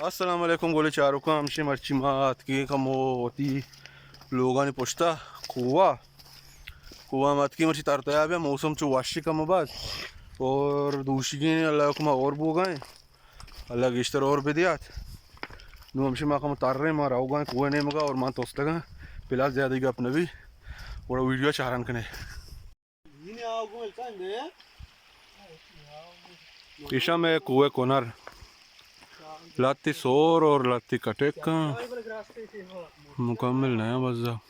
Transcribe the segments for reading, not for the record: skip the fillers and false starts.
अस्सलाम वालेकुम गोले चारों का हमसे मर्ची मात की कमो होती लोगों ने पुछता कुआ कुआ मत की मर्ची तारता है मौसम चो वाशी कम बाद और दूसरी अल्लाह को और बो गए अल्लाह गिश्तर और बेदियात नु हमसे माँ का तार रहे मार आओगा कुआ नहीं मगा और माँ तोस्त लगा फिलहाल ज़्यादा ही अपने भी बड़ा वीडियो चारान कने ईशा में कुएं कोनर लाती सोर और लाती कटेक का मुकम्मल नया बजा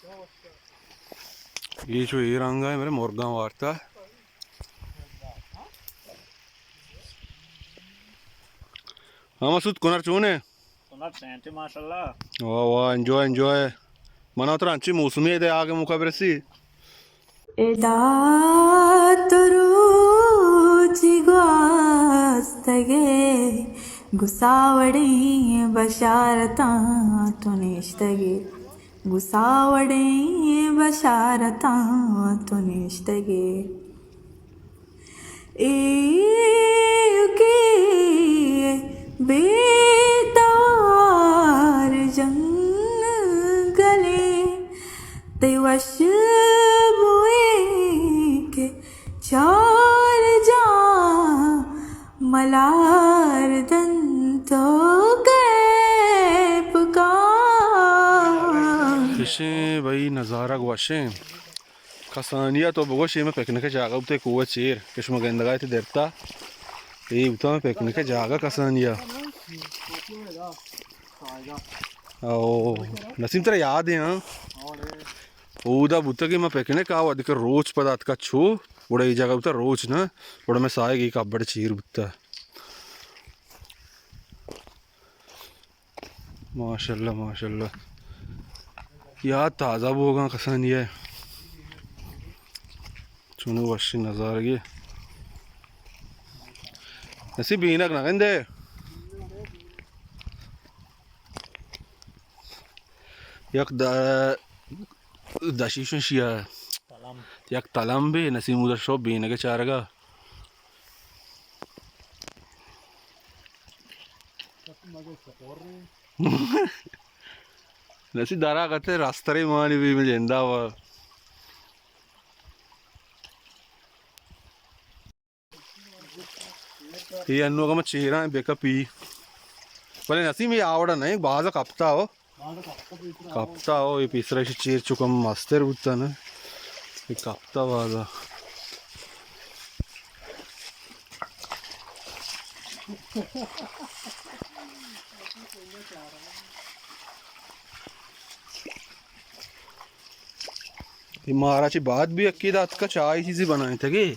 ये जो ये रंगा है मेरे मुर्गा वार्ता हाँ मसूद कोनर चूने कोनर सेंटी माशाल्लाह वाह वाह एंजॉय एंजॉय मना उतर अंची मौसमी है आगे मुका बरसी एदा तुरुची ग्वास्तगे गुसावड़ी बशारता तुनिश्तगे गुसावड़ी बशारता तुनिश्तगे एके बेतार जंगले तेवश के चार जा मलार दंतो गैप का किसे भाई नज़ारा गुआशे कसानिया तो बगोशे में पिकनिक जागा उते कुआ चेर किस्म गंदगा थे देरता ये उता में पिकनिक जागा कसानिया ओ नसीम तेरा याद है हाँ ऊदा बुत्ता की मैं पिकनिक आओ अधिक रोज पदार्थ का छू बड़ा ये जगह बुत्ता रोज ना बड़ा मैं साए की कब्बड़ चीर बुत्ता माशाल्लाह माशाल्लाह याद ताज़ा बोगा कसानिया चुनो वशी नज़ारा ये नसीब बीनक ना गंदे यक दशीशन शिया यक तलम भी नसीम उधर शो बीन के चारगा नसी दरा करते रास्ते रे मानी भी में जिंदा हुआ ये अन्नों का मैं चेहरा है बेका पी पहले नसीम ये आवड़ा नहीं बाज़ कपता हो ये तीसरा इसे चेर चुका मास्टर बुता ना ये कपता बाज़ा ये महाराज बात भी अक्की दात का चाय चीज़ी बनाए थे कि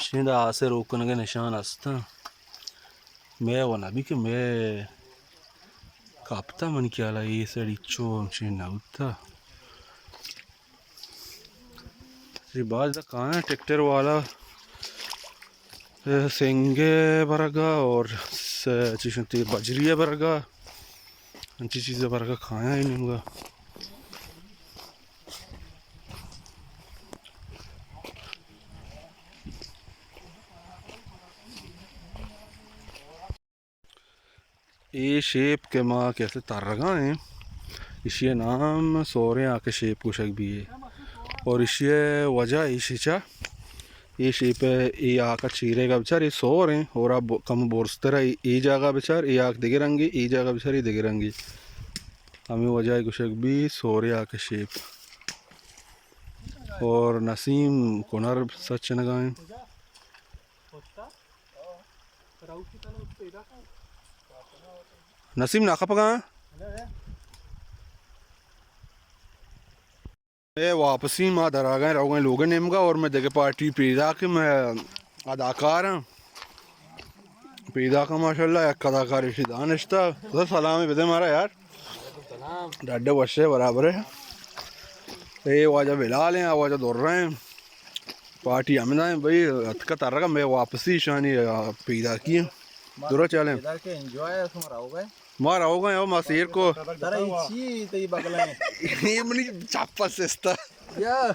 शिंदा आसे रोकने के निशान आस्था मैं वना भी कि मैं कापता मन क्या ला ये सड़ी चो हमसे नाउता ये बात दा कहाँ है ट्रैक्टर वाला सेंगे बरगा और चीज़ बजरिया बरगा अच्छी चीज़ें बरगा खाया ही नहीं होगा ये शेप के माँ कैसे तरगा है इसे नाम सोरे आके शेप कुशक भी है और इसे वजह इशिचा ये शेप है ये आका चीरे का बेचार ये सोर हैं और अब कम बोर्स्तर है ये जगह बेचार ये आक दिगे रंगी ये जगह बेचार ये दिगे रंगी हमें वजह कुशक भी सोरे आके शेप और नसीम कोनर सच नगाएं नसीम नाका पका ये वापसी माँ दरा गए रहो गए लोग नेमगा और मैं देखे पार्टी पैदा के मैं अदाकार हूँ पैदा का माशाल्लाह एक अदाकार रिश्तेदार रिश्ता तो सलाम है बेदे मारा यार डाडे वर्षे बराबर है ये वाजा बिलाल हैं वाजा दौड़ रहे हैं पार्टी हमें हैं भाई हथ का तारा का मैं वापसी शानी पैदा की है दूर चलें मार आओगे यार मासीर को तरा इची तो ये बगल में ये मनी चापा सेस्ता या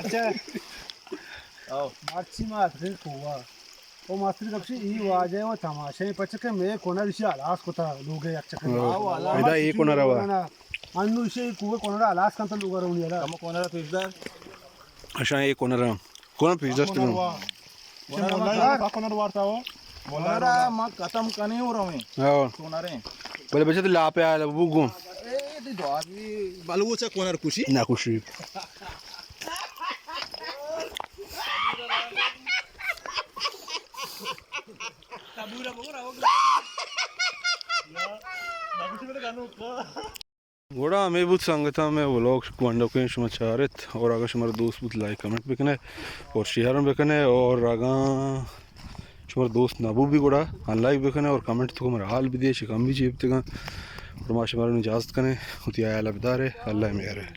अच्छा अच्छी मात्र हुआ वो मात्र कब से ये आवाज है वो तमाशे पचके मैं कोना ऋषि आलास को था लोग अच्छा इदा एक कोना रवा अन्नु ऋषि कुवे कोना आलास कंत लोग रहुनी यार हम कोना पिज्जा अच्छा एक कोना रहा कोना पिज्जा तो कोना वार्ता हो बोला मां खत्म कने हो रहा मैं हां कोना रे बोले बच्चे तो ला पे आया बुगो ए तो आदमी बालू से कोना खुशी ना खुशी गोड़ा हमें बहुत संगता में व्लॉग क्वांडो के समाचारित और आगे हमारे दोस्त बहुत लाइक कमेंट भी कने और शेयर भी कने और आगा हमारे दोस्त नाबू भी गोड़ा लाइक भी कने और कमेंट तो हमारा हाल भी दिए शिकम भी जीपते और माशा हमारे इजाज़त कने होती आया अल्लाह बिदारे अल्लाह मेहर है।